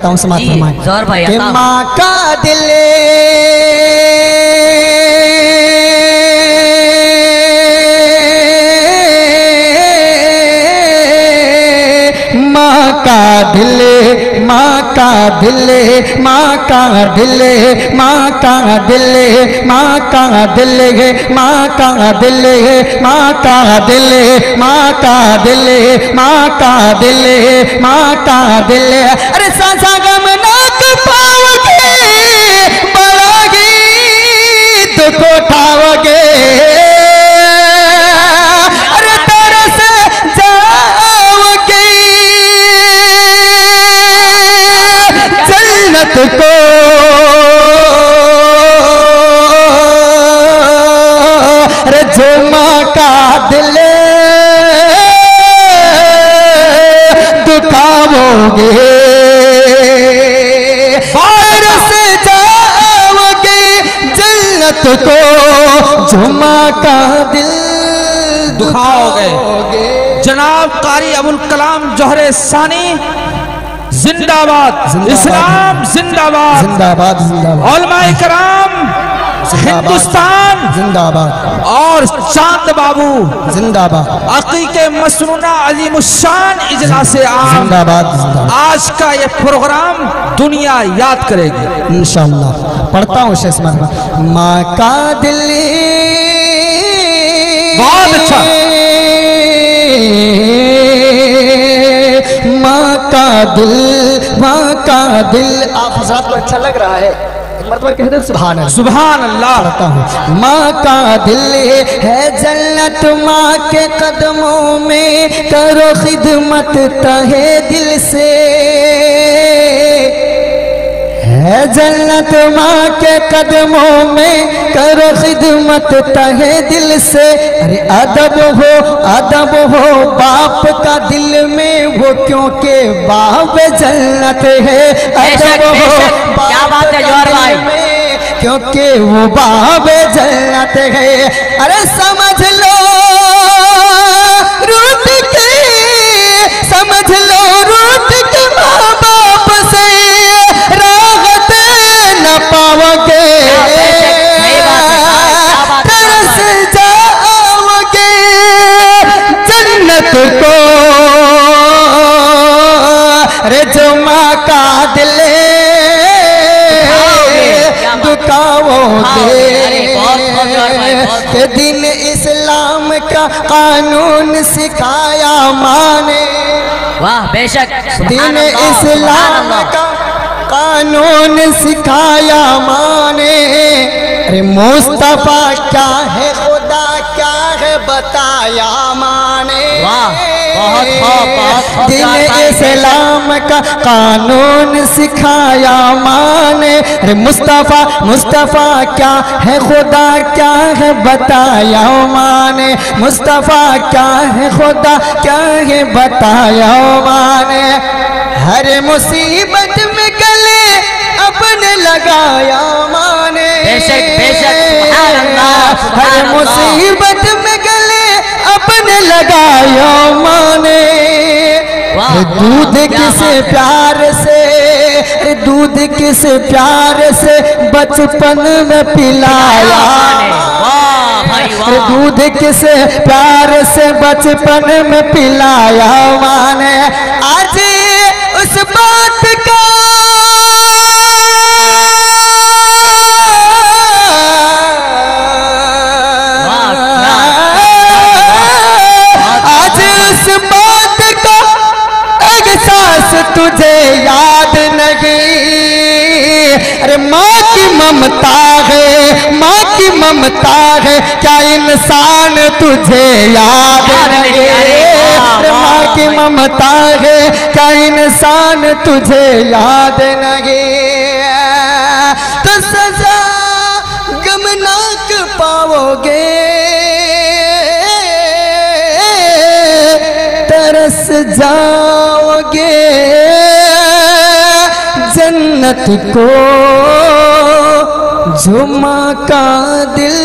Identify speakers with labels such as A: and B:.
A: करता हूँ, समाप्त फरमाएं कि माँ का दिल माँ का दिल, माँ का दिल, माँ का दिल, माँ का दिल, माँ का दिल है, माँ का दिल है, माँ का दिल, माँ का दिल, माँ का दिल, माँ का दिल। अरे सांसा गम ना कर पाओगे, बड़ा गीत को उठाओगे, अरे तरस जाओगे जन्नत को, अरे जो माँ का दिल दुखाओगे तरस जाओगे जन्नत को, जो माँ का दिल दुखाओगे।
B: जनाब कारी अबुल कलाम जौहरे सानी जिंदाबाद, इस्लाम जिंदाबाद,
A: जिंदाबाद जिंदाबाद,
B: उलमाए कराम हिंदुस्तान
A: जिंदाबाद,
B: और चांद बाबू
A: जिंदाबाद,
B: अकीके मसनूना अजीमुशान इजलासे आम
A: जिंदाबाद जिंदाबाद।
B: आज का ये प्रोग्राम दुनिया याद करेगी
A: इंशाअल्लाह। पढ़ता हूँ शेष मरहबा। माँ का दिल
B: बहुत अच्छा,
A: माँ का दिल, माँ का दिल। आप हज़रात को अच्छा लग रहा है? एक मरतबा कह दे सुभान अल्लाह।
B: सुभान अल्लाह।
A: पढ़ता हूँ। माँ का दिल है जन्नत, माँ के कदमों में करो खिदमत तहे दिल से, है जन्नत माँ के कदमों में करो खिदमत तहे दिल से। अरे अदब हो बाप का दिल में वो, क्योंकि बाप जन्नत है। अदब हो
C: क्या बात है जौहर भाई,
A: क्योंकि वो बाप जन्नत है। अरे समझ लो रूठ के, समझ लो रूठ के माँ बाप से राहत न पाओगे, तरस जाओगे जन्नत को, अरे जो माँ का दिल दुखाओगे। के दिन इस्लाम का कानून सिखाया माने,
C: वाह बेशक,
A: दिन इस्लाम का कानून सिखाया माने। अरे मुस्तफा क्या है, खुदा क्या है बताया माने।
C: बहुत बहुत
A: दिन इस्लाम का कानून सिखाया माने। अरे मुस्तफा क्या है, खुदा क्या है बताया माने। मुस्तफा क्या है, खुदा क्या है बताया माने। हर मुसीबत में गले अपने लगाया माने।
C: बेशक बेशक, सुभान अल्लाह,
A: हर मुसीबत में गले अपने लगाया माने। दूध किसे प्यार से, दूध किसे प्यार से बचपन में पिलाया, दूध किसे प्यार से बचपन में पिलाया माने। आज उस बात का तुझे याद नहीं। अरे माँ की ममता है, माँ की ममता है, क्या इंसान तुझे याद नहीं। अरे माँ की ममता है, क्या इंसान तुझे याद नहीं। तो सजा गमनाक पाओगे, तरस जाओगे जन्नत को, जो माँ का दिल